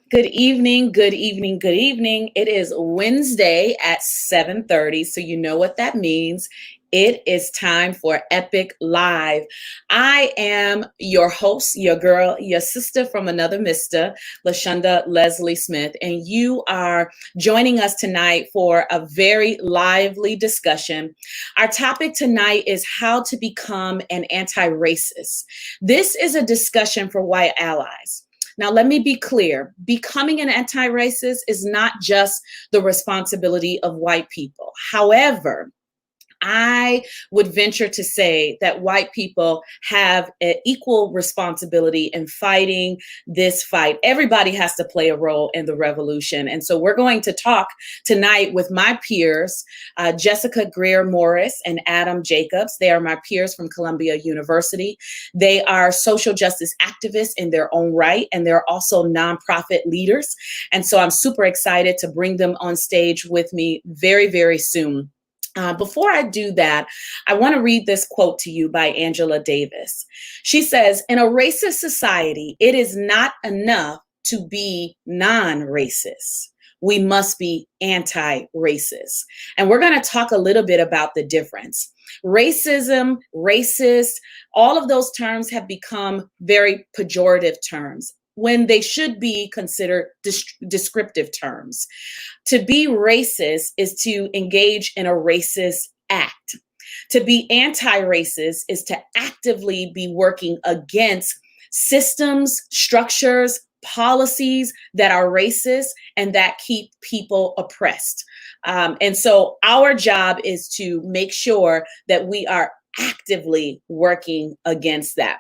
Good evening, good evening, good evening. It is Wednesday at 7:30, so you know what that means. It is time for Epic Live. I am your host, your girl, your sister from another mister, LaShonda Leslie Smith, and you are joining us tonight for a very lively discussion. Our topic tonight is how to become an anti-racist. This is a discussion for white allies. Now, let me be clear. Becoming an anti-racist is not just the responsibility of white people. However, I would venture to say that white people have an equal responsibility in fighting this fight. Everybody has to play a role in the revolution. And so we're going to talk tonight with my peers, Jessica Greer Morris and Adam Jacobs. They are my peers from Columbia University. They are social justice activists in their own right, and they're also nonprofit leaders. And so I'm super excited to bring them on stage with me very, very soon. Before I do that, I want to read this quote to you by Angela Davis. She says, "In a racist society, it is not enough to be non-racist. We must be anti-racist." And we're going to talk a little bit about the difference. Racism, racist, all of those terms have become very pejorative terms when they should be considered descriptive terms. To be racist is to engage in a racist act. To be anti-racist is to actively be working against systems, structures, policies that are racist and that keep people oppressed. And so our job is to make sure that we are actively working against that.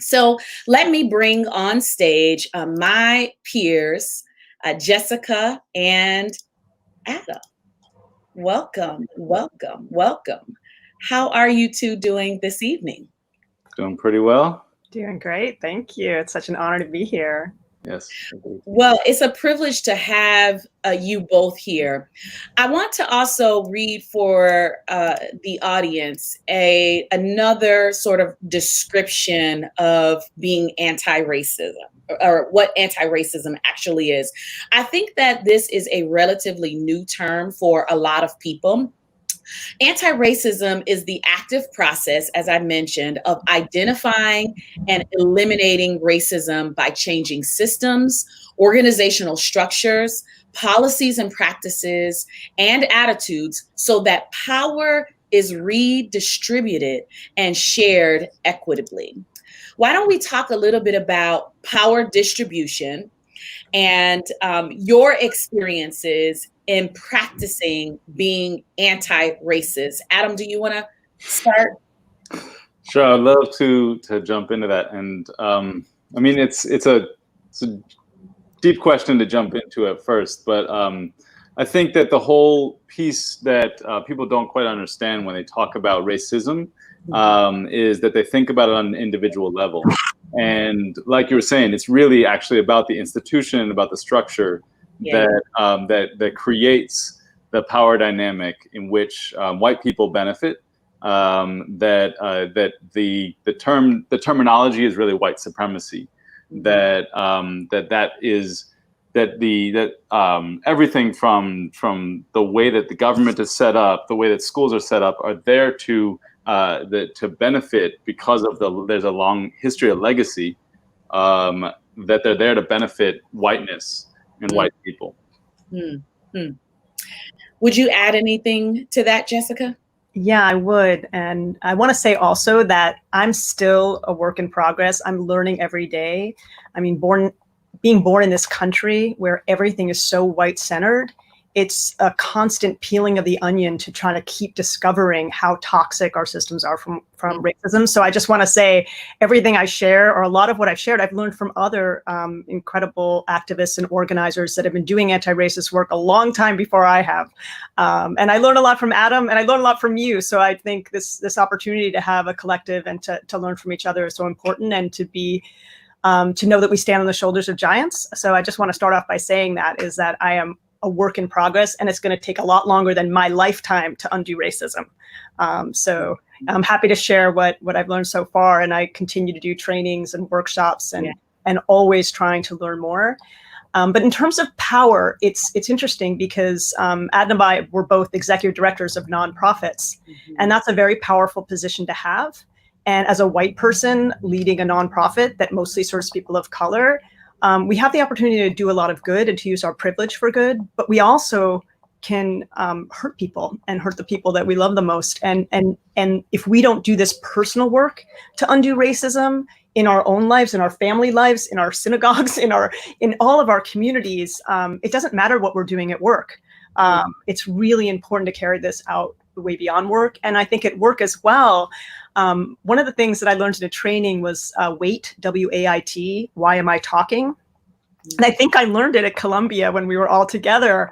So let me bring on stage my peers, Jessica and Adam. Welcome, welcome, welcome. How are you two doing this evening? Doing pretty well. Doing great. Thank you. It's such an honor to be here. Yes. Well, it's a privilege to have you both here. I want to also read for the audience another sort of description of being anti-racism, or what anti-racism actually is. I think that this is a relatively new term for a lot of people. Anti-racism is the active process, as I mentioned, of identifying and eliminating racism by changing systems, organizational structures, policies and practices, and attitudes so that power is redistributed and shared equitably. Why don't we talk a little bit about power distribution and your experiences in practicing being anti-racist? Adam, do you want to start? Sure, I'd love to jump into that. And I mean, it's a deep question to jump into at first, but I think that the whole piece that people don't quite understand when they talk about racism is that they think about it on an individual level. And like you were saying, it's really actually about the institution, about the structure that creates the power dynamic in which white people benefit. That the terminology is really white supremacy. That everything from the way that the government is set up, the way that schools are set up, are there to benefit because of there's a long history of legacy, that they're there to benefit whiteness and white people. Would you add anything to that, Jessica? Yeah, I would. And I want to say also that I'm still a work in progress. I'm learning every day. I mean, being born in this country where everything is so white-centered, it's a constant peeling of the onion to try to keep discovering how toxic our systems are from racism. So I just want to say everything I share, or a lot of what I've shared, I've learned from other incredible activists and organizers that have been doing anti-racist work a long time before I have. And I learned a lot from Adam, and I learned a lot from you. So I think this opportunity to have a collective and to learn from each other is so important, and to know that we stand on the shoulders of giants. So I just want to start off by saying that I am a work in progress, and it's going to take a lot longer than my lifetime to undo racism. So I'm happy to share what I've learned so far, and I continue to do trainings and workshops and always trying to learn more. But in terms of power, it's interesting because Ad and I were both executive directors of nonprofits, and that's a very powerful position to have. And as a white person leading a nonprofit that mostly serves people of color, we have the opportunity to do a lot of good and to use our privilege for good, but we also can hurt people and hurt the people that we love the most. And if we don't do this personal work to undo racism in our own lives, in our family lives, in our synagogues, in all of our communities, it doesn't matter what we're doing at work. It's really important to carry this out way beyond work. And I think at work as well, one of the things that I learned in a training was WAIT, W-A-I-T, why am I talking? And I think I learned it at Columbia when we were all together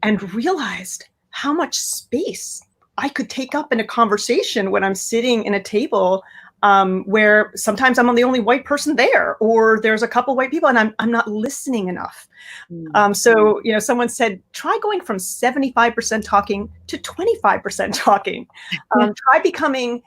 and realized how much space I could take up in a conversation when I'm sitting in a table where sometimes I'm the only white person there, or there's a couple white people and I'm not listening enough. So, someone said, try going from 75% talking to 25% talking. Try becoming,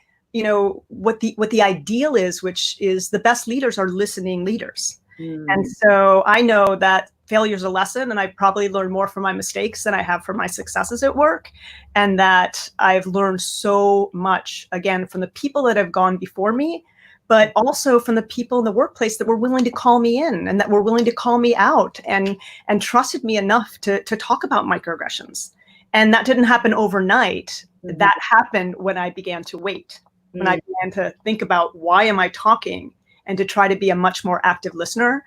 what the ideal is, which is the best leaders are listening leaders. And so I know that failure is a lesson, and I probably learned more from my mistakes than I have from my successes at work. And that I've learned so much, again, from the people that have gone before me, but also from the people in the workplace that were willing to call me in and that were willing to call me out and trusted me enough to talk about microaggressions. And that didn't happen overnight. That happened when I began to wait, when I began to think about why am I talking, and to try to be a much more active listener.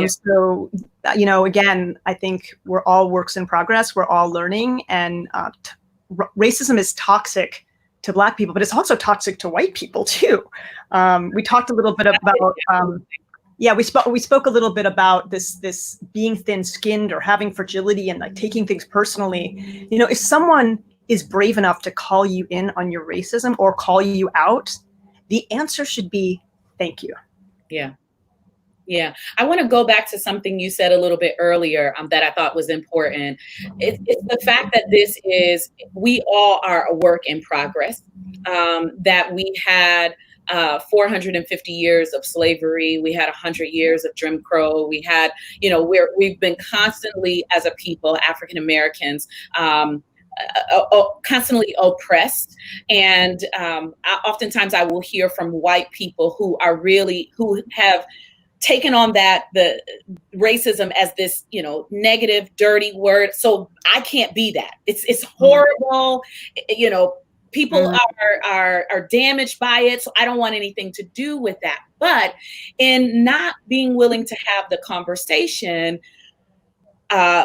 So, again, I think we're all works in progress. We're all learning, and racism is toxic to Black people, but it's also toxic to white people too. We talked a little bit about, we spoke a little bit about this being thin-skinned or having fragility and like taking things personally. If someone is brave enough to call you in on your racism or call you out, the answer should be thank you. Yeah. I want to go back to something you said a little bit earlier that I thought was important. It's the fact that we all are a work in progress, that we had 450 years of slavery. We had 100 years of Jim Crow. We had, we've been constantly, as a people, African Americans, constantly oppressed. And oftentimes I will hear from white people who have taken on the racism as this, negative, dirty word. So I can't be that. It's horrible. People are damaged by it. So I don't want anything to do with that. But in not being willing to have the conversation,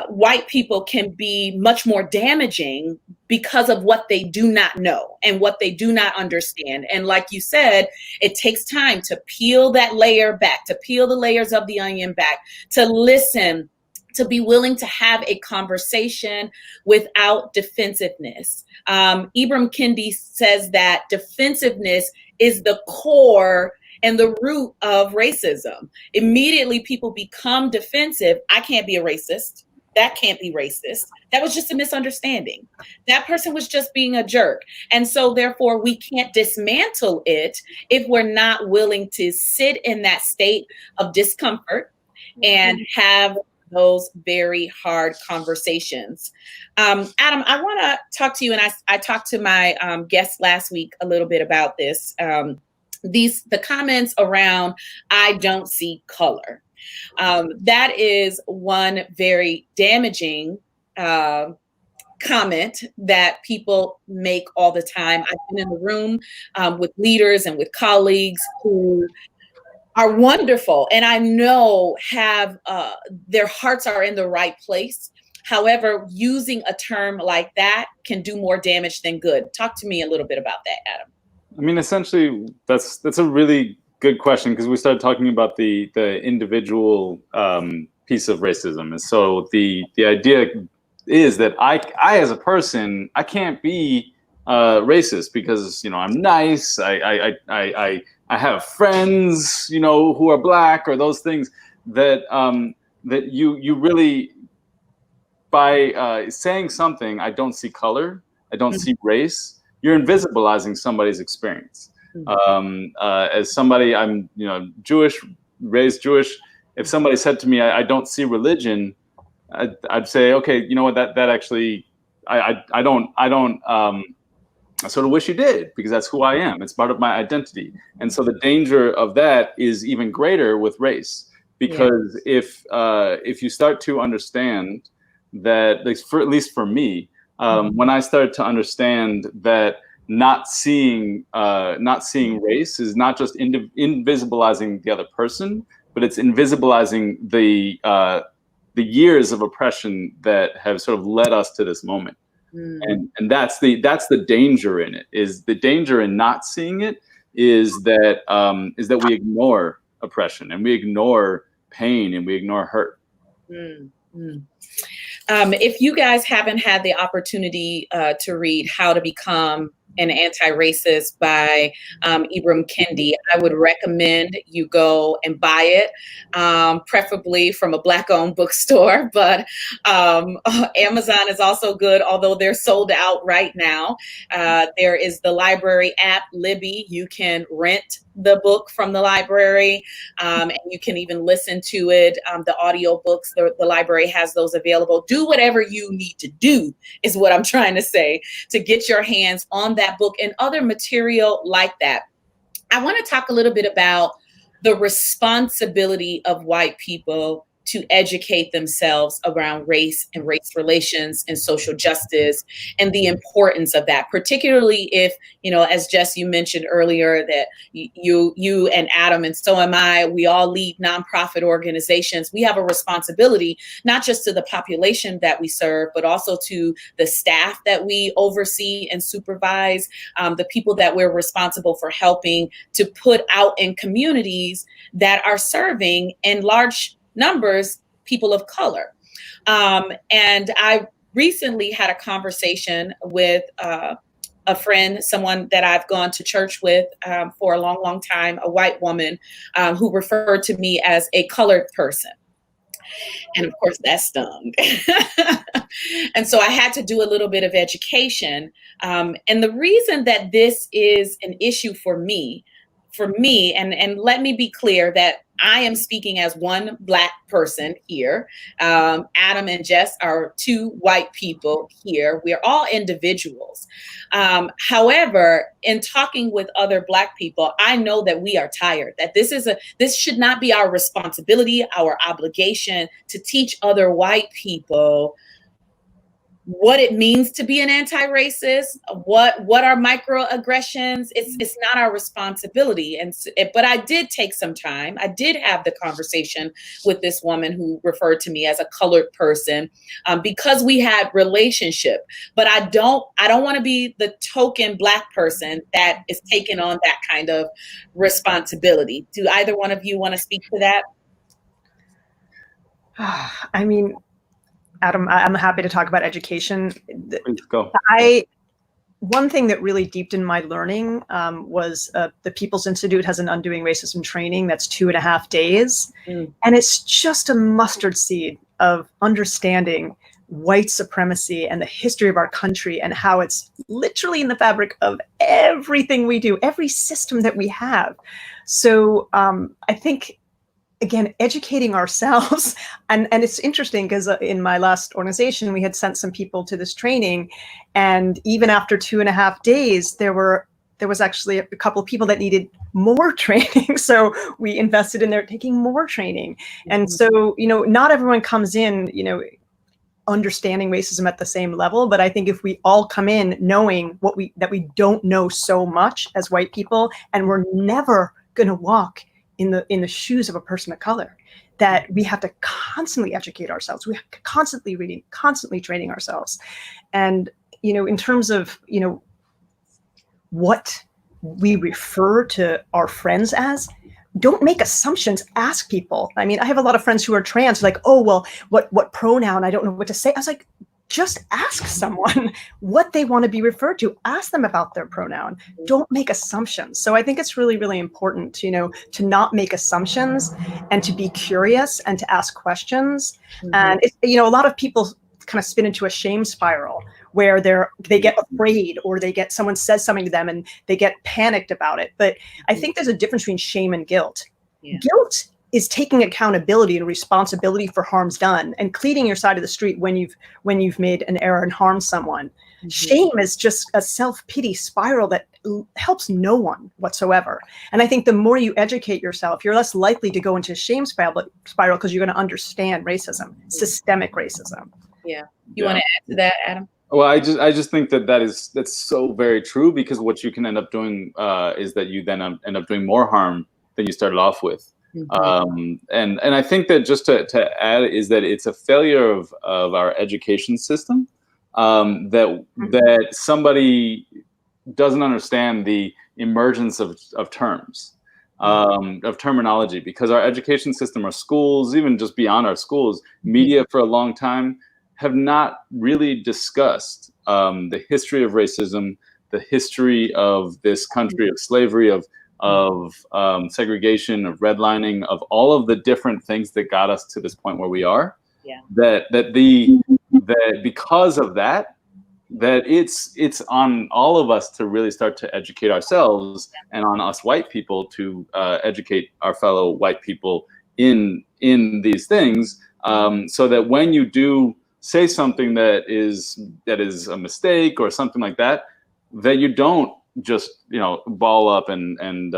white people can be much more damaging because of what they do not know and what they do not understand. And like you said, it takes time to peel that layer back, to peel the layers of the onion back, to listen, to be willing to have a conversation without defensiveness. Ibram Kendi says that defensiveness is the core and the root of racism. Immediately people become defensive. I can't be a racist. That can't be racist. That was just a misunderstanding. That person was just being a jerk. And so therefore we can't dismantle it if we're not willing to sit in that state of discomfort and have those very hard conversations. Adam, I want to talk to you, and I talked to my guest last week a little bit about this. The comments around I don't see color. That is one very damaging comment that people make all the time. I've been in the room with leaders and with colleagues who are wonderful and I know have their hearts are in the right place. However, using a term like that can do more damage than good. Talk to me a little bit about that, Adam. I mean, essentially, that's a really good question, because we started talking about the individual piece of racism. And so the idea is that I as a person, I can't be racist because, I'm nice. I have friends, who are Black, or those things that you really, by saying something, I don't see color, I don't see race, you're invisibilizing somebody's experience. As somebody, I'm Jewish, raised Jewish, if somebody said to me, I don't see religion, I'd say, okay, you know what, that actually, I sort of wish you did, because that's who I am. It's part of my identity. And so the danger of that is even greater with race, because if you start to understand that, at least for me, when I started to understand that not seeing race is not just invisibilizing the other person, but it's invisibilizing the years of oppression that have sort of led us to this moment. And that's the danger in it. Is the danger in not seeing it is that we ignore oppression, and we ignore pain, and we ignore hurt. If you guys haven't had the opportunity to read How to Become an Anti-Racist by Ibram Kendi, I would recommend you go and buy it, preferably from a Black-owned bookstore. But Amazon is also good, although they're sold out right now. There is the library app, Libby. You can rent the book from the library, and you can even listen to it. The audio books, the library has those available. Do whatever you need to do, is what I'm trying to say, to get your hands on that book and other material like that. I want to talk a little bit about the responsibility of white people to educate themselves around race and race relations and social justice, and the importance of that, particularly if, as Jess, you mentioned earlier, that you and Adam, and so am I, we all lead nonprofit organizations. We have a responsibility, not just to the population that we serve, but also to the staff that we oversee and supervise, the people that we're responsible for helping to put out in communities that are serving in large numbers people of color. And I recently had a conversation with a friend, someone that I've gone to church with for a long, long time, a white woman who referred to me as a colored person. And of course that stung. And so I had to do a little bit of education. And the reason that this is an issue for me, and let me be clear that I am speaking as one Black person here. Adam and Jess are two white people here. We're all individuals. However, in talking with other Black people, I know that we are tired, that this should not be our responsibility, our obligation to teach other white people what it means to be an anti-racist, what are microaggressions. It's not our responsibility. But I did take some time. I did have the conversation with this woman who referred to me as a colored person, because we had relationship. But I don't want to be the token Black person that is taking on that kind of responsibility. Do either one of you want to speak to that? I mean, Adam, I'm happy to talk about education. Please go. One thing that really deepened my learning was the People's Institute has an Undoing Racism training that's 2.5 days. And it's just a mustard seed of understanding white supremacy and the history of our country, and how it's literally in the fabric of everything we do, every system that we have. So I think, again, educating ourselves. And it's interesting because in my last organization, we had sent some people to this training. And even after 2.5 days, there was actually a couple of people that needed more training. So we invested in their taking more training. And so, not everyone comes in, understanding racism at the same level. But I think if we all come in knowing that we don't know so much as white people, and we're never going to walk in the shoes of a person of color, that we have to constantly educate ourselves. We have to constantly reading, constantly training ourselves. And, in terms of, what we refer to our friends as, don't make assumptions, ask people. I mean, I have a lot of friends who are trans, like, oh, well, what pronoun? I don't know what to say. I was like, just ask someone what they want to be referred to. Ask them about their pronoun. Don't make assumptions. So I think it's really, really important, to not make assumptions, and to be curious and to ask questions. And a lot of people kind of spin into a shame spiral where they get afraid, or someone says something to them and they get panicked about it. But I think there's a difference between shame and guilt. Yeah. Guilt is taking accountability and responsibility for harms done and cleaning your side of the street when you've made an error and harmed someone. Shame is just a self-pity spiral that helps no one whatsoever. And I think the more you educate yourself, you're less likely to go into a shame spiral because you're going to understand racism, systemic racism. Yeah. You want to add to that, Adam? Well, I just think that's so very true, because what you can end up doing is that you then end up doing more harm than you started off with. And I think that just to add is that it's a failure of our education system, that somebody doesn't understand the emergence of terms, of terminology, because our education system, our schools, even just beyond our schools, media for a long time have not really discussed the history of racism, the history of this country, of slavery, of segregation, of redlining, of all of the different things that got us to this point where we are. Yeah. That because of that it's on all of us to really start to educate ourselves, and on us white people to educate our fellow white people in these things, so that when you do say something that is a mistake or something like that, that you don't just ball up and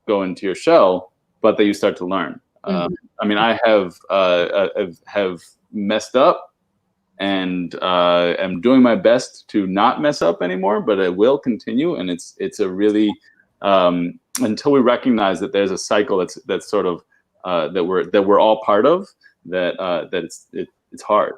go into your shell, but that you start to learn. I mean, I have messed up, and am doing my best to not mess up anymore, but I will continue. And it's a really until we recognize that there's a cycle that's sort of that we're all part of, that it's hard.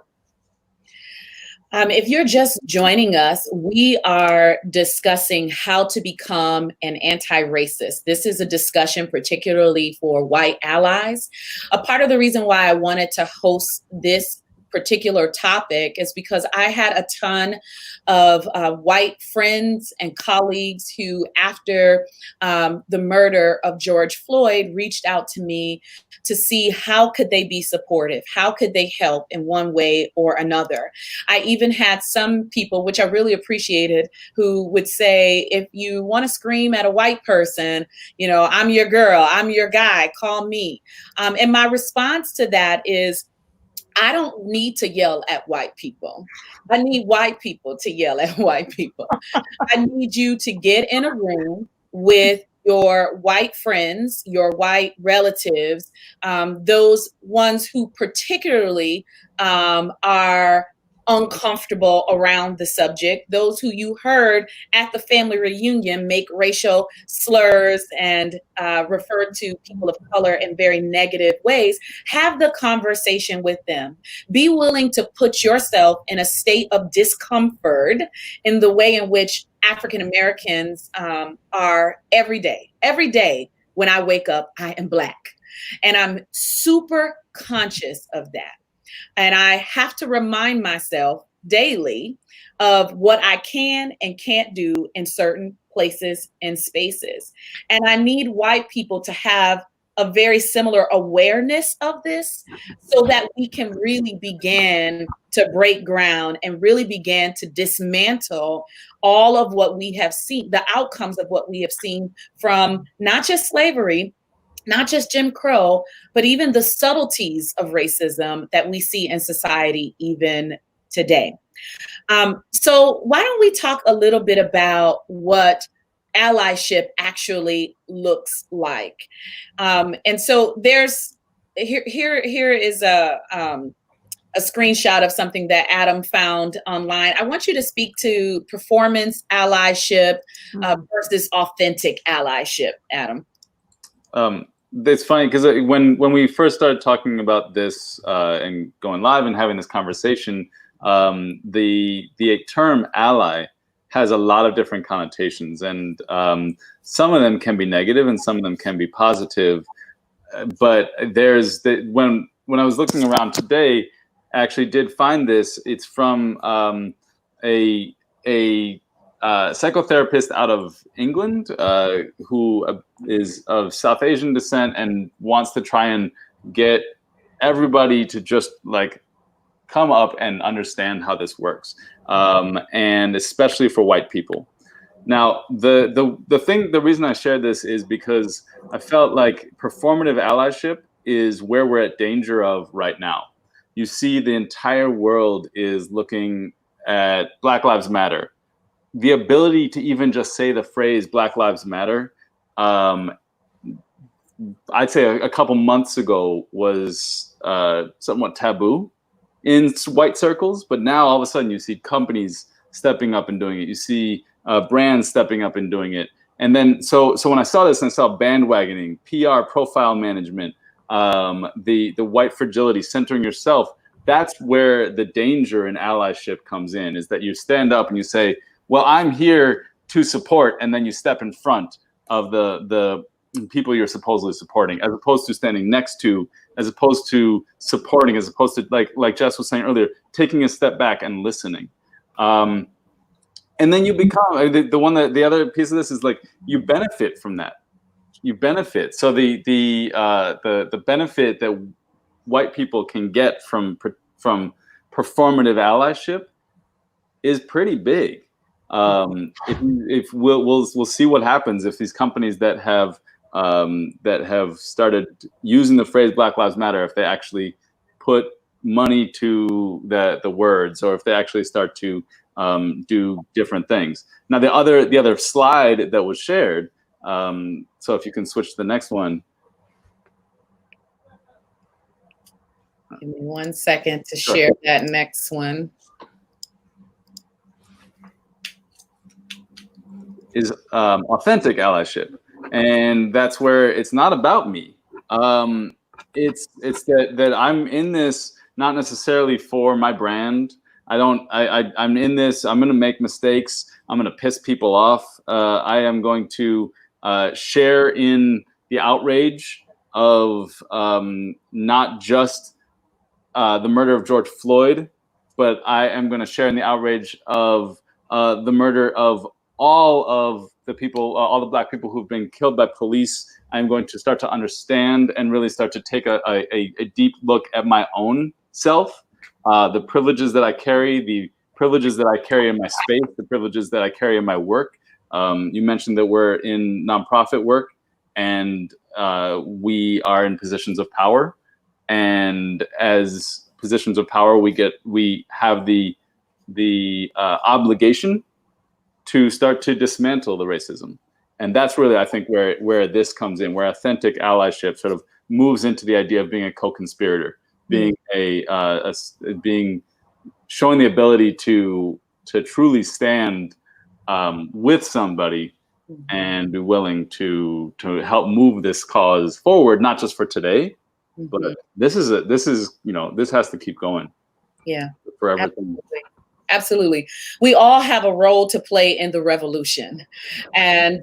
If you're just joining us, we are discussing how to become an anti-racist. This is a discussion particularly for white allies. A part of the reason why I wanted to host this particular topic is because I had a ton of white friends and colleagues who, after the murder of George Floyd, reached out to me to see how could they be supportive, how could they help in one way or another. I even had some people, which I really appreciated, who would say, if you want to scream at a white person, I'm your girl, I'm your guy, call me. And my response to that is, I don't need to yell at white people. I need white people to yell at white people. I need you to get in a room with your white friends, your white relatives, those ones who particularly are uncomfortable around the subject, those who you heard at the family reunion make racial slurs and refer to people of color in very negative ways. Have the conversation with them. Be willing to put yourself in a state of discomfort in the way in which African Americans are every day. Every day when I wake up, I am Black. And I'm super conscious of that. And I have to remind myself daily of what I can and can't do in certain places and spaces. And I need white people to have a very similar awareness of this, so that we can really begin to break ground and really begin to dismantle all of what we have seen, the outcomes of what we have seen from not just slavery, not just Jim Crow, but even the subtleties of racism that we see in society even today. So why don't we talk a little bit about what allyship actually looks like? And so there's here is a screenshot of something that Adam found online. I want you to speak to performance allyship versus authentic allyship, Adam. It's funny because when we first started talking about this and going live and having this conversation, the term ally has a lot of different connotations, and some of them can be negative and some of them can be positive. But there's when I was looking around today, I actually did find this. It's from a psychotherapist out of England who is of South Asian descent and wants to try and get everybody to just come up and understand how this works, and especially for white people. Now, the reason I shared this is because I felt like performative allyship is where we're at danger of right now. You see the entire world is looking at Black Lives Matter. The ability to even just say the phrase Black Lives Matter, I'd say a couple months ago was somewhat taboo in white circles, but now all of a sudden you see companies stepping up and doing it. You see brands stepping up and doing it. And then, so when I saw this and I saw bandwagoning, PR, profile management, the white fragility, centering yourself, that's where the danger in allyship comes in, is that you stand up and you say, well, I'm here to support, and then you step in front of the people you're supposedly supporting, as opposed to standing next to, as opposed to supporting, as opposed to, like Jess was saying earlier, taking a step back and listening. And then you become the other piece of this is like, you benefit from that. You benefit. So the benefit that white people can get from performative allyship is pretty big. If we'll see what happens if these companies that have started using the phrase Black Lives Matter, if they actually put money to the words, or if they actually start to do different things. Now, the other slide that was shared, so if you can switch to the next one. Give me 1 second to share that next one. Is authentic allyship, and that's where it's not about me. It's that I'm in this not necessarily for my brand. I'm in this. I'm going to make mistakes. I'm going to piss people off. I am going to share in the outrage of not just the murder of George Floyd, but I am going to share in the outrage of the murder of all of the people, all the Black people who've been killed by police. I'm going to start to understand and really start to take a deep look at my own self, the privileges that I carry, the privileges that I carry in my space, the privileges that I carry in my work. You mentioned that we're in nonprofit work, and we are in positions of power. And as positions of power, we have the obligation to start to dismantle the racism. And that's really, I think, where this comes in, where authentic allyship sort of moves into the idea of being a co-conspirator, being showing the ability to truly stand with somebody and be willing to help move this cause forward, not just for today, but this has to keep going. Yeah, for everything. Absolutely. We all have a role to play in the revolution. And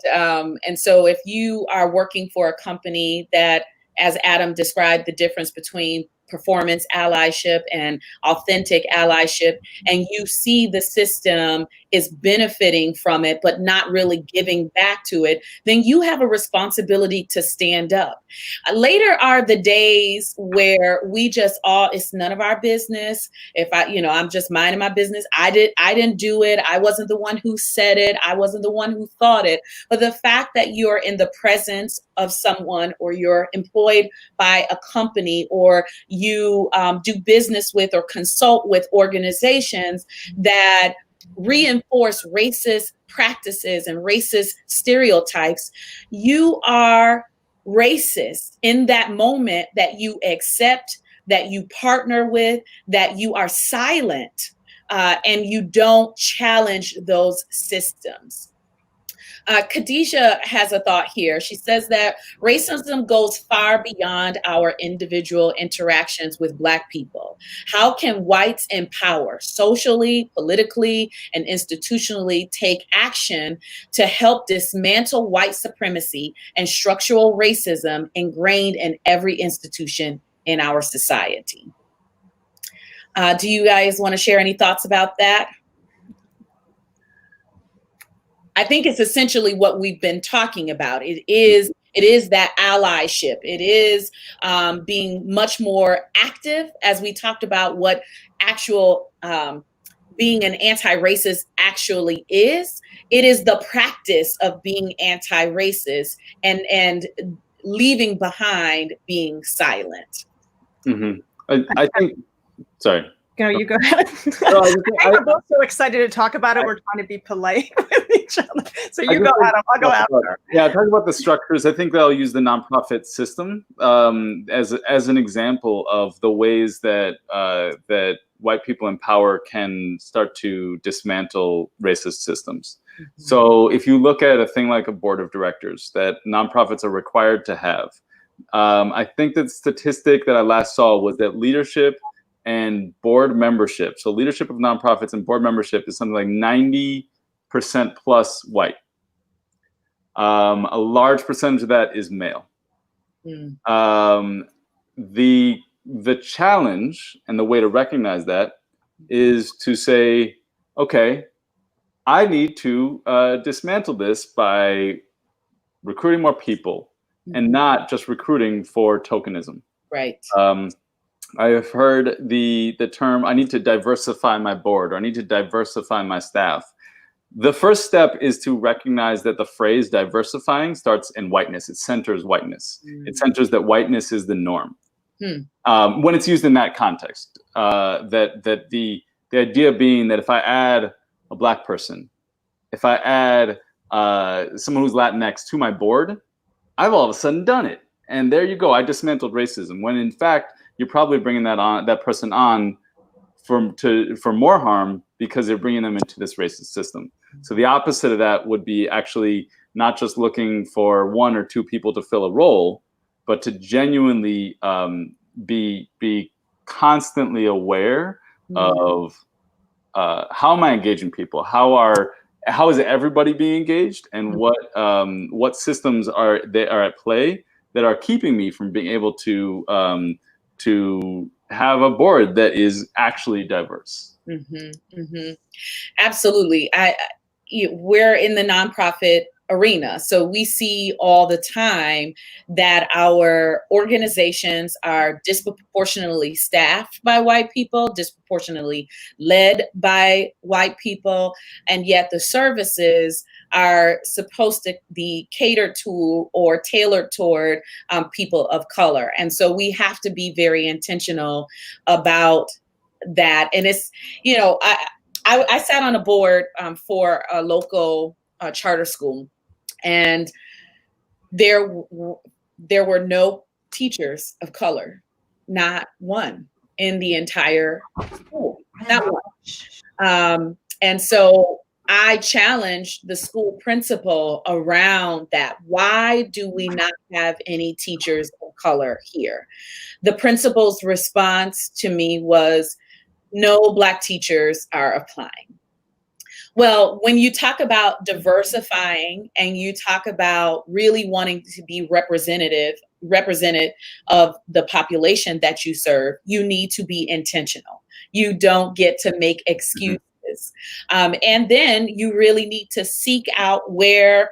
so if you are working for a company that, as Adam described, the difference between performance allyship and authentic allyship, and you see the system is benefiting from it, but not really giving back to it, then you have a responsibility to stand up. Later are the days where we just it's none of our business. If I'm just minding my business. I didn't do it. I wasn't the one who said it. I wasn't the one who thought it. But the fact that you're in the presence of someone, or you're employed by a company, or you do business with or consult with organizations that reinforce racist practices and racist stereotypes, you are racist in that moment that you accept, that you partner with, that you are silent, and you don't challenge those systems. Khadijah has a thought here. She says that racism goes far beyond our individual interactions with Black people. How can whites in power, socially, politically, and institutionally, take action to help dismantle white supremacy and structural racism ingrained in every institution in our society? Do you guys want to share any thoughts about that? I think it's essentially what we've been talking about. It is that allyship. It is being much more active, as we talked about what actual being an anti-racist actually is. It is the practice of being anti-racist and leaving behind being silent. Mm-hmm. I think, sorry. No, you go ahead. No, I think we're both so excited to talk about it. We're trying to be polite with each other. So you go, Adam. I'll go after. Yeah, talking about the structures, I think they'll use the nonprofit system as an example of the ways that that white people in power can start to dismantle racist systems. Mm-hmm. So if you look at a thing like a board of directors that nonprofits are required to have, I think the statistic that I last saw was that leadership and board membership, so leadership of nonprofits and board membership, is something like 90% plus white. A large percentage of that is male. The challenge and the way to recognize that is to say, okay, I need to dismantle this by recruiting more people and not just recruiting for tokenism. Right. I have heard the term, I need to diversify my board, or I need to diversify my staff. The first step is to recognize that the phrase diversifying starts in whiteness. It centers whiteness. It centers that whiteness is the norm. When it's used in that context, that the idea being that if I add a Black person, if I add someone who's Latinx to my board, I've all of a sudden done it. And there you go, I dismantled racism, when in fact, you're probably bringing that person on for more harm, because they're bringing them into this racist system. So the opposite of that would be actually not just looking for one or two people to fill a role, but to genuinely be constantly aware of how am I engaging people? How is everybody being engaged, and what systems are at play that are keeping me from being able to have a board that is actually diverse. Absolutely. We're in the nonprofit arena, so we see all the time that our organizations are disproportionately staffed by white people, disproportionately led by white people, and yet the services are supposed to be catered to or tailored toward people of color. And so we have to be very intentional about that. And it's, I sat on a board for a local charter school, and there were no teachers of color, not one in the entire school, not one. And so I challenged the school principal around that. Why do we not have any teachers of color here? The principal's response to me was, no Black teachers are applying. Well, when you talk about diversifying and you talk about really wanting to be represented of the population that you serve, you need to be intentional. You don't get to make excuses. And then you really need to seek out where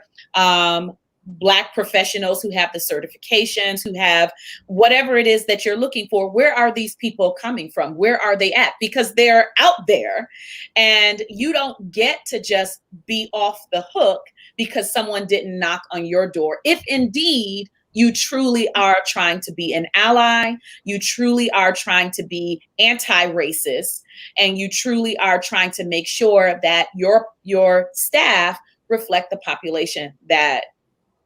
Black professionals who have the certifications, who have whatever it is that you're looking for, where are these people coming from? Where are they at? Because they're out there, and you don't get to just be off the hook because someone didn't knock on your door. If indeed you truly are trying to be an ally, you truly are trying to be anti-racist, and you truly are trying to make sure that your staff reflect the population that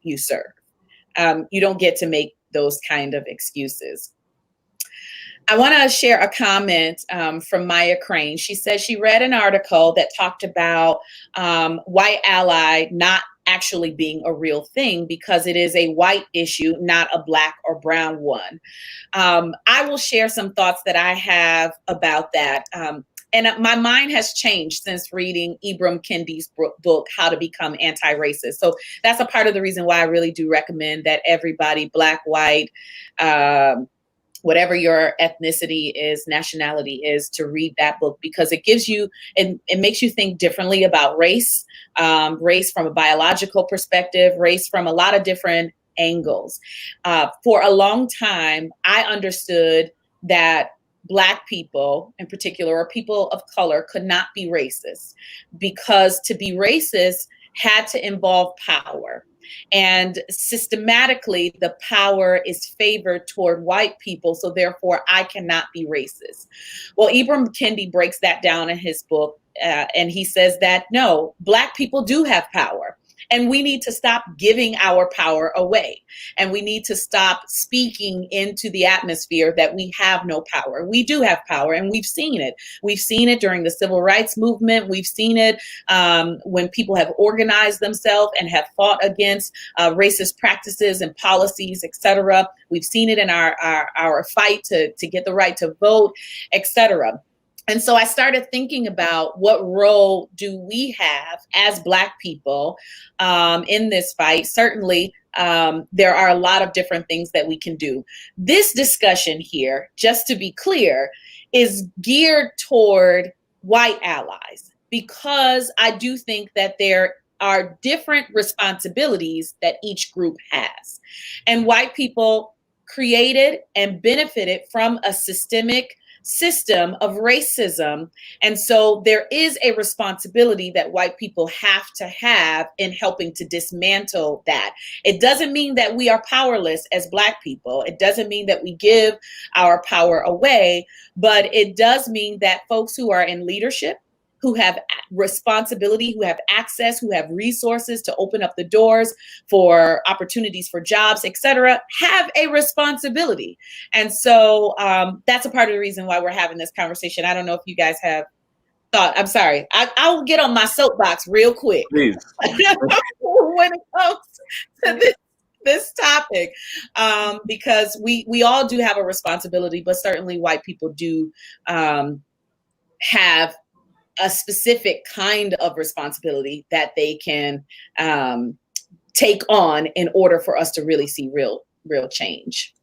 you serve. You don't get to make those kind of excuses. I want to share a comment from Maya Crane. She says she read an article that talked about white ally not actually being a real thing because it is a white issue, not a Black or brown one. I will share some thoughts that I have about that. And my mind has changed since reading Ibram Kendi's book, How to Become Anti-Racist. So that's a part of the reason why I really do recommend that everybody, Black, white, whatever your ethnicity is, nationality is, to read that book, because it gives you, and it makes you think differently about race, race from a biological perspective, race from a lot of different angles. For a long time, I understood that Black people in particular, or people of color, could not be racist, because to be racist had to involve power. And systematically, the power is favored toward white people, so therefore I cannot be racist. Well, Ibram Kendi breaks that down in his book, and he says that no, Black people do have power. And we need to stop giving our power away. And we need to stop speaking into the atmosphere that we have no power. We do have power, and we've seen it. We've seen it during the civil rights movement. We've seen it when people have organized themselves and have fought against racist practices and policies, et cetera. We've seen it in our fight to get the right to vote, et cetera. And so I started thinking about what role do we have as Black people in this fight. Certainly, there are a lot of different things that we can do. This discussion here, just to be clear, is geared toward white allies, because I do think that there are different responsibilities that each group has. And white people created and benefited from a systemic system of racism. And so there is a responsibility that white people have to have in helping to dismantle that. It doesn't mean that we are powerless as Black people. It doesn't mean that we give our power away, but it does mean that folks who are in leadership, who have responsibility, who have access, who have resources to open up the doors for opportunities for jobs, et cetera, have a responsibility. And so that's a part of the reason why we're having this conversation. I don't know if you guys have thought, I'm sorry, I'll get on my soapbox real quick. Please. When it comes to this topic, because we all do have a responsibility, but certainly white people do have a specific kind of responsibility that they can take on in order for us to really see real change.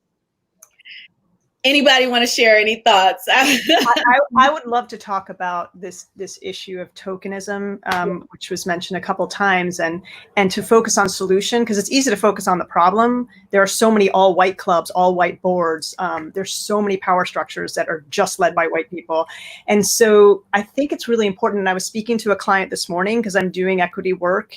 Anybody want to share any thoughts? I would love to talk about this issue of tokenism, which was mentioned a couple times, and to focus on solution, because it's easy to focus on the problem. There are so many all white clubs, all white boards. There's so many power structures that are just led by white people. And so I think it's really important. And I was speaking to a client this morning because I'm doing equity work,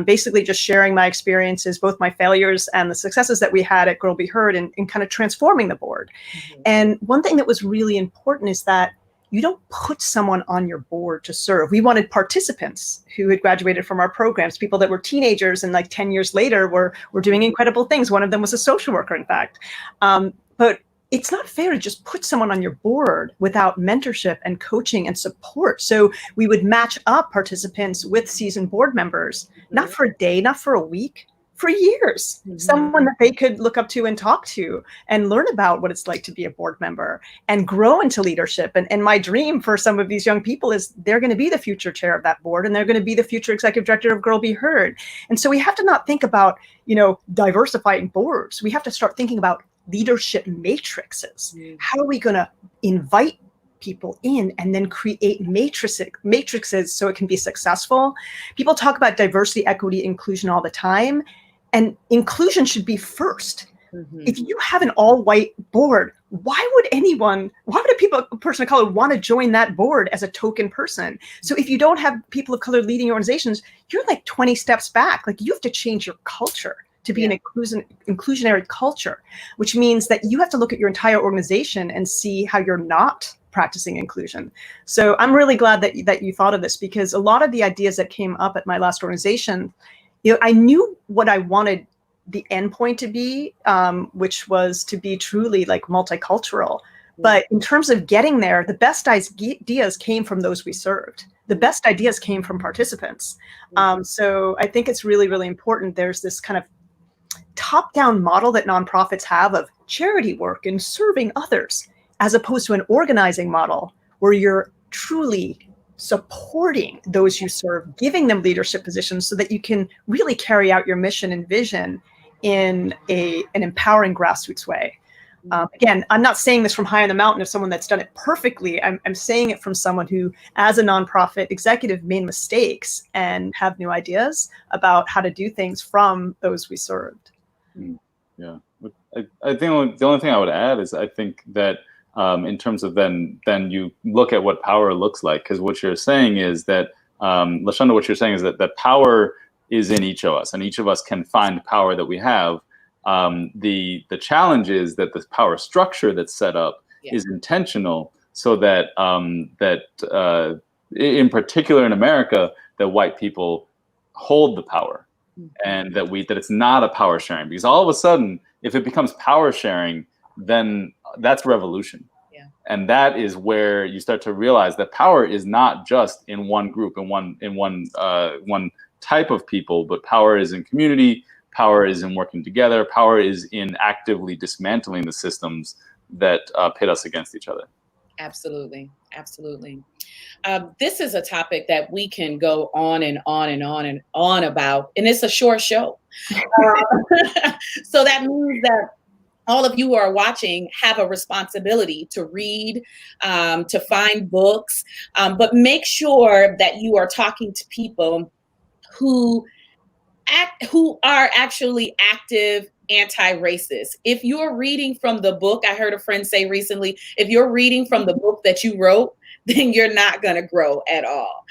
basically just sharing my experiences, both my failures and the successes that we had at Girl Be Heard in kind of transforming the board. Mm-hmm. And one thing that was really important is that you don't put someone on your board to serve. We wanted participants who had graduated from our programs, people that were teenagers and like 10 years later were doing incredible things. One of them was a social worker, in fact. But it's not fair to just put someone on your board without mentorship and coaching and support. So we would match up participants with seasoned board members, mm-hmm. not for a day, not for a week, for years. Mm-hmm. Someone that they could look up to and talk to and learn about what it's like to be a board member and grow into leadership. And my dream for some of these young people is they're going to be the future chair of that board, and they're going to be the future executive director of Girl Be Heard. And so we have to not think about, diversifying boards. We have to start thinking about leadership matrices. How are we going to invite people in and then create matrices so it can be successful? People talk about diversity, equity, inclusion all the time, and inclusion should be first. Mm-hmm. If you have an all-white board, why would a person of color want to join that board as a token person? So if you don't have people of color leading organizations, you're like 20 steps back. Like, you have to change your culture to be an inclusionary culture, which means that you have to look at your entire organization and see how you're not practicing inclusion. So I'm really glad that you thought of this, because a lot of the ideas that came up at my last organization, I knew what I wanted the end point to be, which was to be truly like multicultural. But in terms of getting there, the best ideas came from those we served. The best ideas came from participants. So I think it's really, really important. There's this kind of top-down model that nonprofits have of charity work and serving others, as opposed to an organizing model where you're truly supporting those you serve, giving them leadership positions so that you can really carry out your mission and vision in an empowering grassroots way. Again, I'm not saying this from high on the mountain of someone that's done it perfectly. I'm saying it from someone who, as a nonprofit executive, made mistakes and have new ideas about how to do things from those we served. Yeah, I think the only thing I would add is I think that in terms of then you look at what power looks like, because what you're saying is that, LaShonda, what you're saying is that power is in each of us, and each of us can find power that we have. The challenge is that the power structure that's set up is intentional, so that in particular in America, that white people hold the power, and that it's not a power sharing, because all of a sudden, if it becomes power sharing, then that's revolution. And that is where you start to realize that power is not just in one group, in one type of people, but power is in community, power is in working together, power is in actively dismantling the systems that pit us against each other. Absolutely, absolutely. This is a topic that we can go on and on and on and on about, and it's a short show. So that means that all of you who are watching have a responsibility to read, to find books, but make sure that you are talking to people who are actually active anti-racist. If you're reading from the book, I heard a friend say recently, if you're reading from the book that you wrote, then you're not going to grow at all.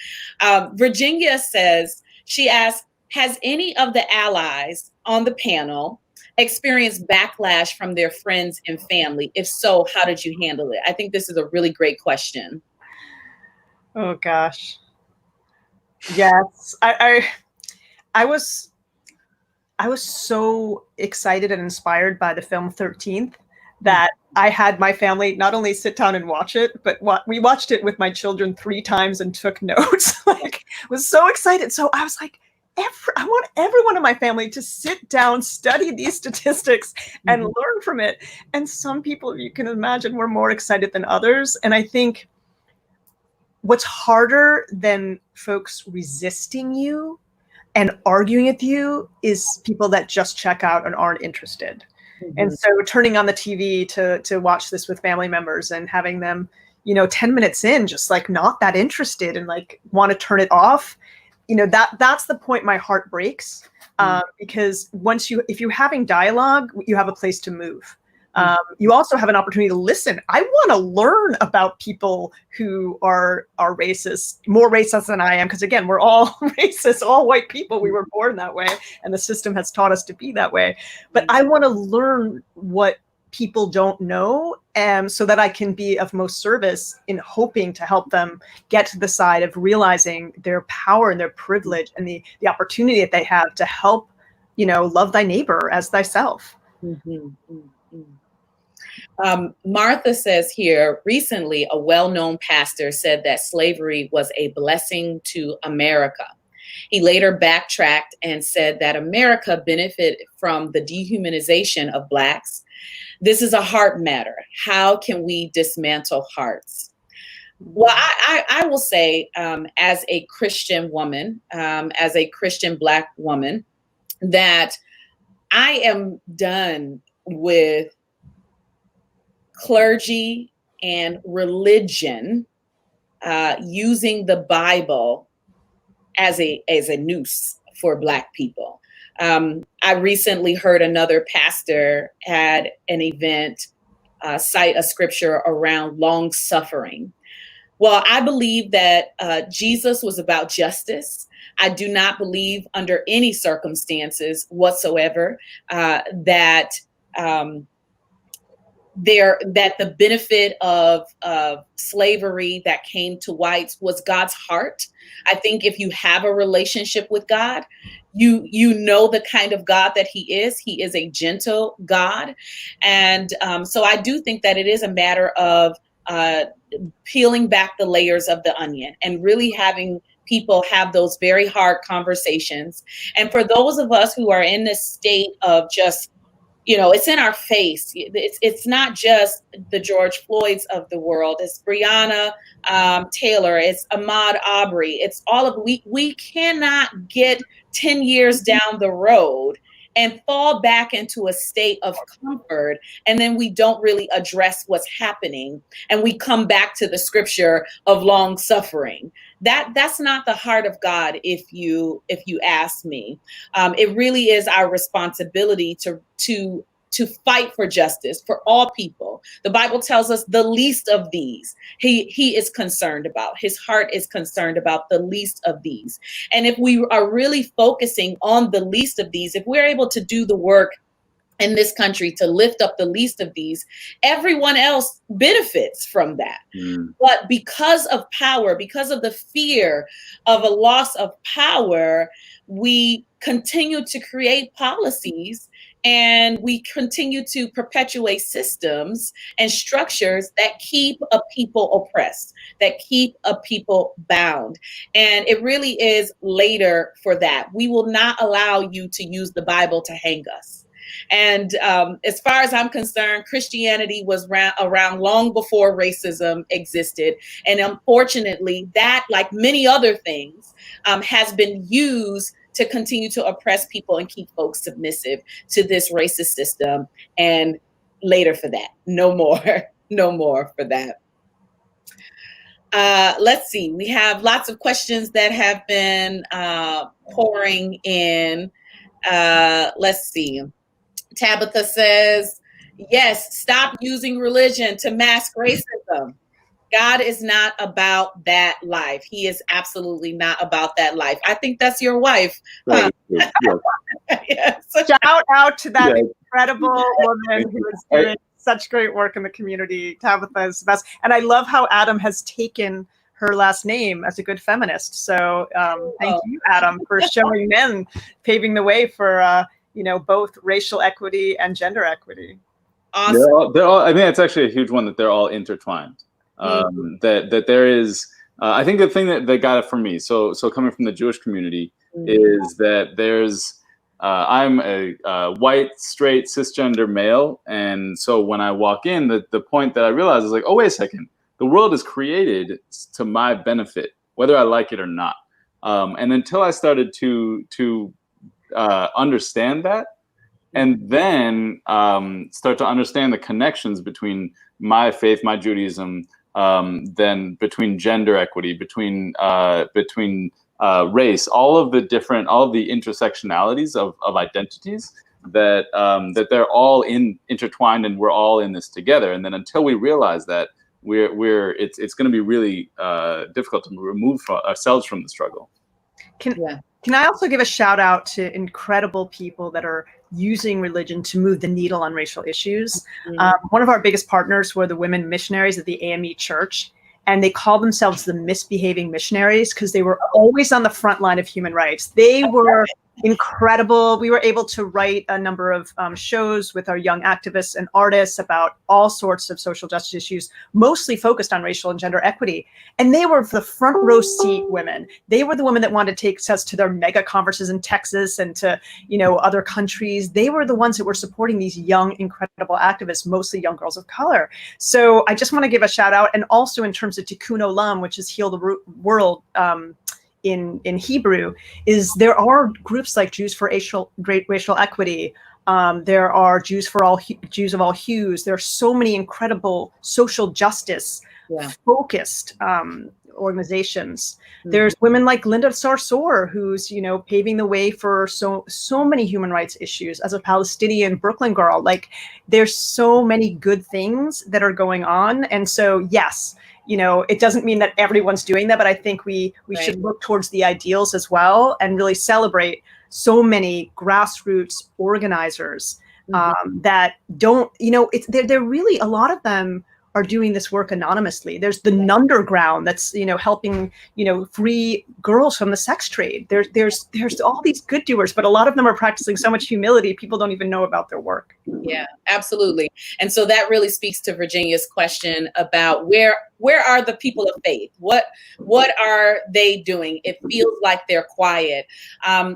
Virginia says, she asks, has any of the allies on the panel experienced backlash from their friends and family? If so, how did you handle it? I think this is a really great question. Oh gosh. Yes. I was so excited and inspired by the film 13th that I had my family not only sit down and watch it, but we watched it with my children 3 times and took notes. Like, was so excited. So I was like, I want everyone in my family to sit down, study these statistics, and learn from it. And some people, you can imagine, were more excited than others. And I think what's harder than folks resisting you and arguing with you is people that just check out and aren't interested. And so turning on the TV to watch this with family members and having them, 10 minutes in, just like not that interested and like want to turn it off, that's the point my heart breaks. Because if you're having dialogue, you have a place to move. You also have an opportunity to listen. I want to learn about people who are racist, more racist than I am, because again, we're all racist, all white people. We were born that way, and the system has taught us to be that way. But I want to learn what people don't know, so that I can be of most service in hoping to help them get to the side of realizing their power and their privilege and the opportunity that they have to help, love thy neighbor as thyself. Martha says here, recently, a well-known pastor said that slavery was a blessing to America. He later backtracked and said that America benefited from the dehumanization of Blacks. This is a heart matter. How can we dismantle hearts? Well, I will say, as a Christian woman, as a Christian Black woman, that I am done with clergy and religion using the Bible as a noose for Black people. I recently heard another pastor had an event cite a scripture around long suffering. Well, I believe that Jesus was about justice. I do not believe under any circumstances whatsoever that the benefit of slavery that came to whites was God's heart. I think if you have a relationship with God, you know the kind of God that He is. He is a gentle God. And so I do think that it is a matter of peeling back the layers of the onion and really having people have those very hard conversations. And for those of us who are in this state of just, it's in our face. It's not just the George Floyds of the world. It's Breonna Taylor. It's Ahmaud Arbery. It's all of we cannot get 10 years down the road and fall back into a state of comfort, and then we don't really address what's happening, and we come back to the scripture of long suffering. That's not the heart of God, if you ask me. It really is our responsibility to to fight for justice for all people. The Bible tells us the least of these he is concerned about. His heart is concerned about the least of these. And if we are really focusing on the least of these, if we're able to do the work in this country to lift up the least of these, everyone else benefits from that. But because of power, because of the fear of a loss of power, we continue to create policies and we continue to perpetuate systems and structures that keep a people oppressed, that keep a people bound. And it really is later for that. We will not allow you to use the Bible to hang us. And as far as I'm concerned, Christianity was around long before racism existed. And unfortunately, that, like many other things, has been used to continue to oppress people and keep folks submissive to this racist system. And later for that, no more for that. Let's see, we have lots of questions that have been pouring in. Let's see. Tabitha says, yes, stop using religion to mask racism. God is not about that life. He is absolutely not about that life. I think that's your wife. Right. Yes. Shout out to that incredible woman who is doing such great work in the community. Tabitha is the best. And I love how Adam has taken her last name as a good feminist. So thank you, Adam, for showing men, paving the way for both racial equity and gender equity. Awesome. They're all, I think it's actually a huge one that they're all intertwined. That there is, I think the thing that got it for me, so coming from the Jewish community, is that there's, I'm a white, straight, cisgender male. And so when I walk in, the point that I realized is like, oh, wait a second, the world is created to my benefit, whether I like it or not. And until I started to understand that, and then start to understand the connections between my faith, my Judaism, then between gender equity, between race, all of the intersectionalities of identities, that they're all intertwined, and we're all in this together. And then until we realize that, it's going to be really difficult to remove ourselves from the struggle. Can I also give a shout out to incredible people that are using religion to move the needle on racial issues? One of our biggest partners were the women missionaries at the AME Church, and they call themselves the misbehaving missionaries because they were always on the front line of human rights. They were incredible. We were able to write a number of shows with our young activists and artists about all sorts of social justice issues, mostly focused on racial and gender equity. And they were the front row seat women. They were the women that wanted to take us to their mega conferences in Texas and to, other countries. They were the ones that were supporting these young, incredible activists, mostly young girls of color. So I just want to give a shout out. And also in terms of Tikkun Olam, which is Heal the World, in Hebrew, is there are groups like Jews for Racial Equity. There are Jews for all Jews of all hues. There are so many incredible social justice focused organizations. There's women like Linda Sarsour, who's paving the way for so many human rights issues as a Palestinian Brooklyn girl. Like, there's so many good things that are going on, and so yes. It doesn't mean that everyone's doing that, but I think we should look towards the ideals as well and really celebrate so many grassroots organizers that don't, they're really, a lot of them are doing this work anonymously. There's the Nunderground that's, helping, free girls from the sex trade. There's all these good doers, but a lot of them are practicing so much humility, people don't even know about their work. Yeah, absolutely. And so that really speaks to Virginia's question about where are the people of faith? What are they doing? It feels like they're quiet.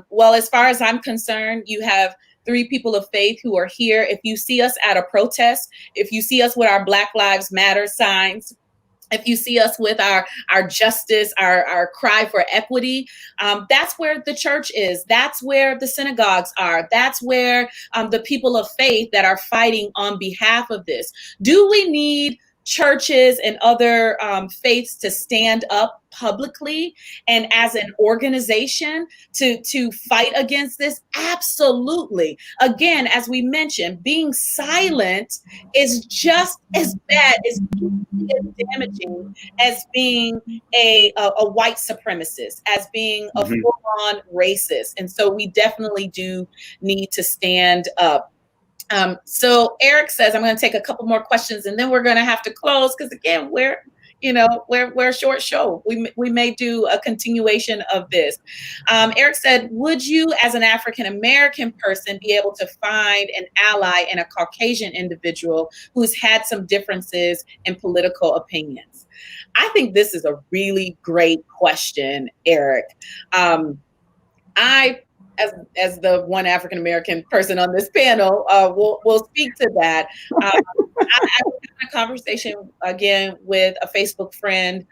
Well, as far as I'm concerned, you have 3 people of faith who are here. If you see us at a protest, if you see us with our Black Lives Matter signs, if you see us with our justice, our cry for equity, that's where the church is. That's where the synagogues are. That's where the people of faith that are fighting on behalf of this. Do we need churches and other faiths to stand up publicly and as an organization to fight against this? Absolutely. Again, as we mentioned, being silent is just as bad, as damaging as being a white supremacist, as being a full-on racist. And so we definitely do need to stand up. So Eric says, I'm going to take a couple more questions and then we're going to have to close, because again, we're a short show. We may do a continuation of this. Eric said, would you as an African-American person be able to find an ally in a Caucasian individual who's had some differences in political opinions? I think this is a really great question, Eric. As the one African-American person on this panel, will speak to that. I was having a conversation again with a Facebook friend,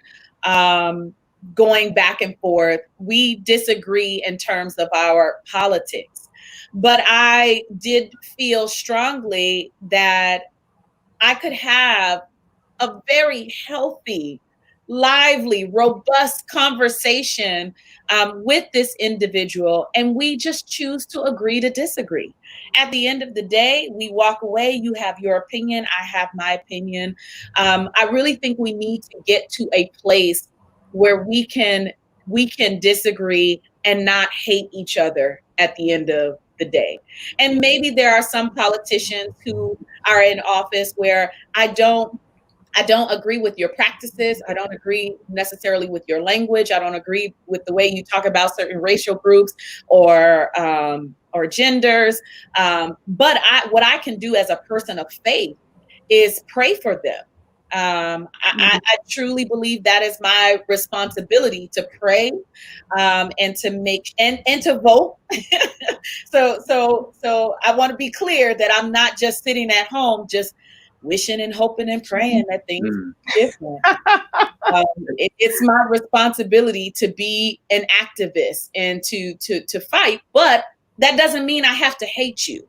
going back and forth. We disagree in terms of our politics, but I did feel strongly that I could have a very healthy, lively, robust conversation with this individual, and we just choose to agree to disagree. At the end of the day, we walk away. You have your opinion, I have my opinion. I really think we need to get to a place where we can disagree and not hate each other at the end of the day. And maybe there are some politicians who are in office where I don't agree with your practices. I don't agree necessarily with your language. I don't agree with the way you talk about certain racial groups or genders. But what I can do as a person of faith is pray for them. I truly believe that is my responsibility, to pray and to make and to vote. So I want to be clear that I'm not just sitting at home just wishing and hoping and praying that things are different. It's my responsibility to be an activist and to fight, but that doesn't mean I have to hate you.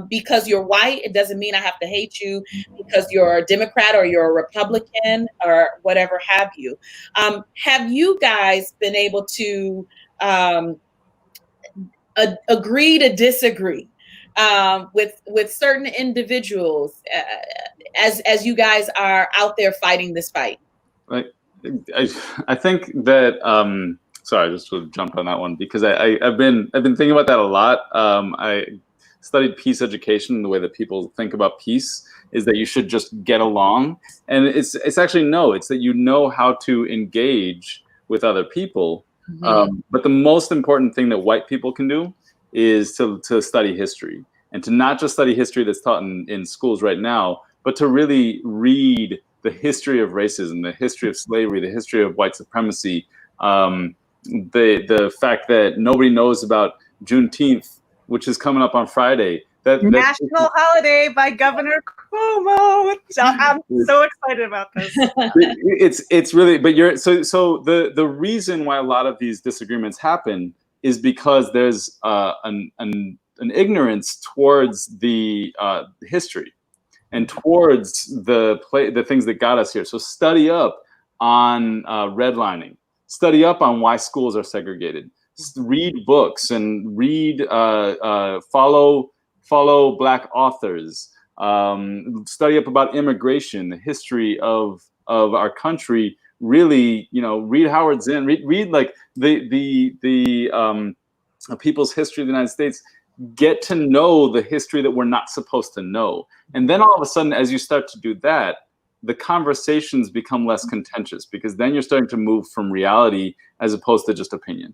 Because you're white, it doesn't mean I have to hate you because you're a Democrat or you're a Republican or whatever have you. Have you guys been able to agree to disagree with certain individuals as you guys are out there fighting this fight? I think that sorry, I just would jump on that one because I've been thinking about that a lot. I studied peace education, and the way that people think about peace is that you should just get along, and it's actually no, it's that you know how to engage with other people. But the most important thing that white people can do is to study history, and to not just study history that's taught in schools right now, but to really read the history of racism, the history of slavery, the history of white supremacy, the fact that nobody knows about Juneteenth, which is coming up on Friday. National holiday by Governor Cuomo. I'm so excited about this. It's really, but so the reason why a lot of these disagreements happen is because there's an ignorance towards the history and towards the things that got us here. So study up on redlining, study up on why schools are segregated, read books and read follow Black authors, study up about immigration, the history of our country. Really, read Howard Zinn, read like the people's history of the United States. Get to know the history that we're not supposed to know. And then all of a sudden, as you start to do that, the conversations become less contentious, because then you're starting to move from reality as opposed to just opinion.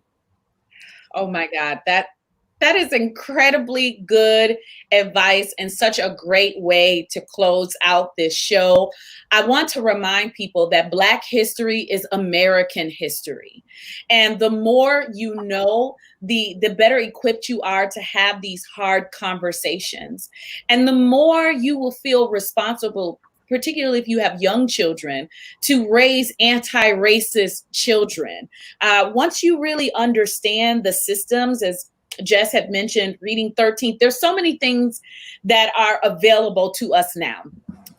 Oh my God, that is incredibly good advice and such a great way to close out this show. I want to remind people that Black history is American history. And the more you know, the better equipped you are to have these hard conversations. And the more you will feel responsible, particularly if you have young children, to raise anti-racist children. Once you really understand the systems, as Jess had mentioned, reading 13th, there's so many things that are available to us now.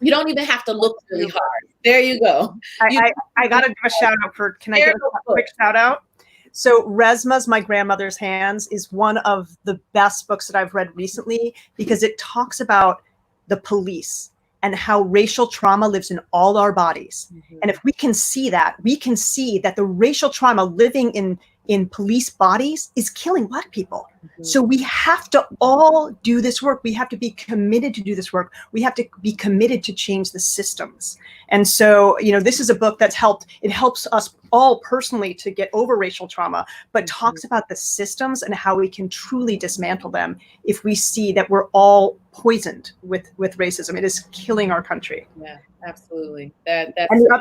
You don't even have to look really hard. There you go. I got to give a shout out for, can I give a quick shout out? So Resma's My Grandmother's Hands is one of the best books that I've read recently, because it talks about the police and how racial trauma lives in all our bodies. Mm-hmm. And if we can see that, we can see that the racial trauma living in police bodies is killing Black people. Mm-hmm. So we have to all do this work. We have to be committed to do this work. We have to be committed to change the systems. And so, you know, this is a book that's it helps us all personally to get over racial trauma, but mm-hmm. talks about the systems and how we can truly dismantle them if we see that we're all poisoned with racism. It is killing our country. Yeah, absolutely. And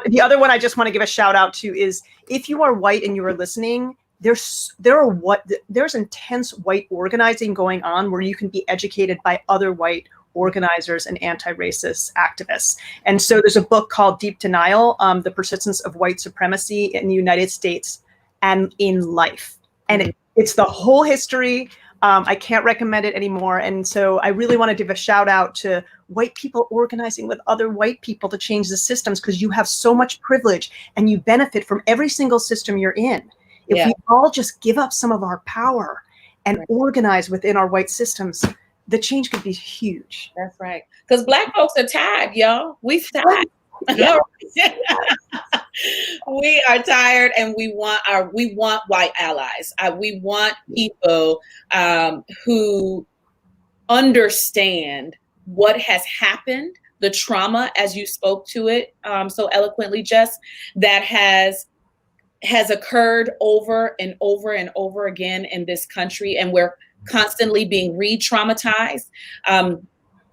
the other one I just want to give a shout out to is, if you are white and you are listening, there's intense white organizing going on where you can be educated by other white organizers and anti-racist activists. And so there's a book called Deep Denial, The Persistence of White Supremacy in the United States and in Life. And it's the whole history. I can't recommend it anymore. And so I really want to give a shout out to white people organizing with other white people to change the systems, because you have so much privilege and you benefit from every single system you're in. If we all just give up some of our power and organize within our white systems, the change could be huge. That's right. Because Black folks are tired, y'all. We tired. Yeah. We are tired, and we want white allies. We want people who understand what has happened, the trauma, as you spoke to it so eloquently, Jess, that has occurred over and over and over again in this country, and we're constantly being re-traumatized. I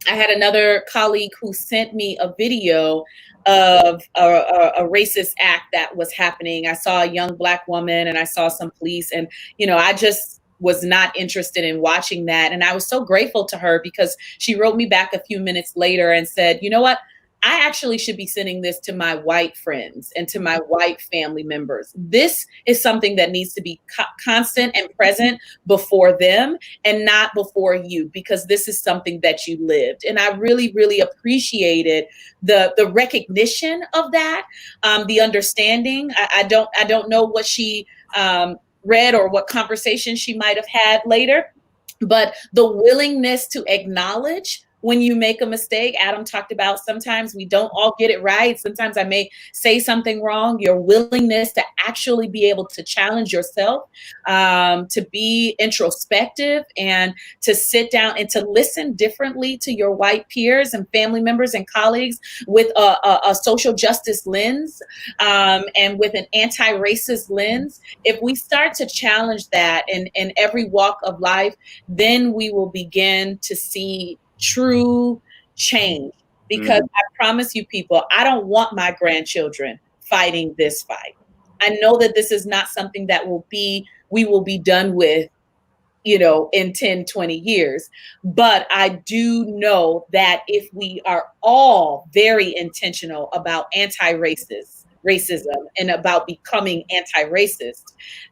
had another colleague who sent me a video of a racist act that was happening. I saw a young Black woman and I saw some police, and, you know, I just was not interested in watching that. And I was so grateful to her, because she wrote me back a few minutes later and said, you know what? I actually should be sending this to my white friends and to my white family members. This is something that needs to be constant and present before them and not before you, because this is something that you lived. And I really, really appreciated the recognition of that, the understanding. I don't know what she read or what conversation she might have had later, but the willingness to acknowledge when you make a mistake. Adam talked about sometimes we don't all get it right. Sometimes I may say something wrong. Your willingness to actually be able to challenge yourself, to be introspective, and to sit down and to listen differently to your white peers and family members and colleagues with a social justice lens, and with an anti-racist lens. If we start to challenge that in every walk of life, then we will begin to see true change. Because I promise you, people, I don't want my grandchildren fighting this fight. I know that this is not something that we will be done with, you know, in 10, 20 years. But I do know that if we are all very intentional about racism and about becoming anti-racist,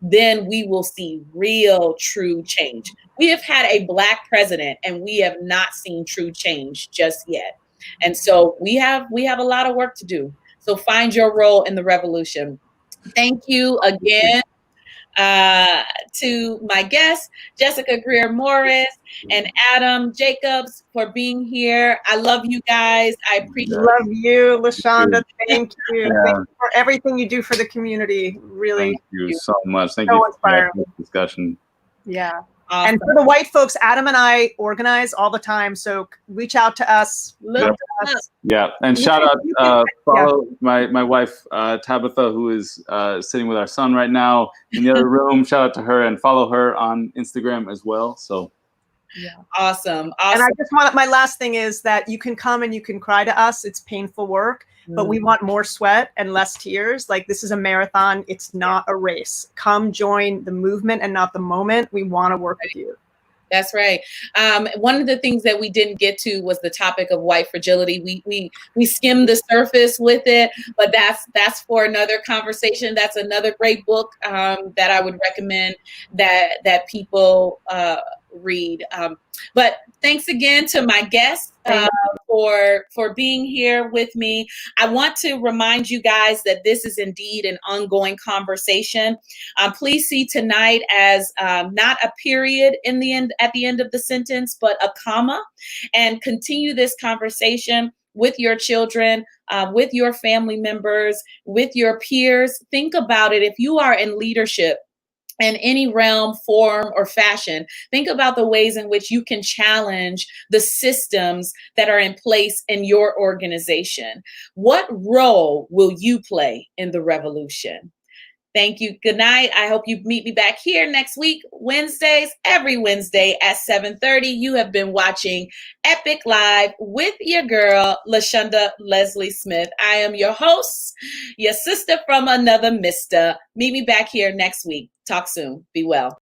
then we will see real, true change. We have had a Black president and we have not seen true change just yet. And so we have a lot of work to do. So find your role in the revolution. Thank you again to my guests, Jessica Greer-Morris and Adam Jacobs, for being here. I love you guys. I appreciate it. Love you, LaShonda. Thank you. Yeah. Thank you for everything you do for the community. Really. Thank you so much. Thank you for the discussion. Yeah. Awesome. And for the white folks, Adam and I organize all the time. So reach out to us. Look to us. Yeah. And shout out, follow my wife, Tabitha, who is sitting with our son right now in the other room. Shout out to her, and follow her on Instagram as well. So. Yeah. Awesome. And I just want, my last thing is that you can come and you can cry to us. It's painful work, but we want more sweat and less tears. Like, this is a marathon. It's not a race. Come join the movement and not the moment. We want to work with you. That's right. One of the things that we didn't get to was the topic of white fragility. We skimmed the surface with it, but that's for another conversation. That's another great book that I would recommend that people read. But thanks again to my guests for being here with me. I want to remind you guys that this is indeed an ongoing conversation. Please see tonight as not a period at the end of the sentence, but a comma, and continue this conversation with your children, with your family members, with your peers. Think about it. If you are in leadership in any realm, form, or fashion, think about the ways in which you can challenge the systems that are in place in your organization. What role will you play in the revolution? Thank you. Good night. I hope you meet me back here next week, Wednesdays, every Wednesday at 7:30. You have been watching Epic Live with your girl, LaShonda Leslie Smith. I am your host, your sister from another mister. Meet me back here next week. Talk soon. Be well.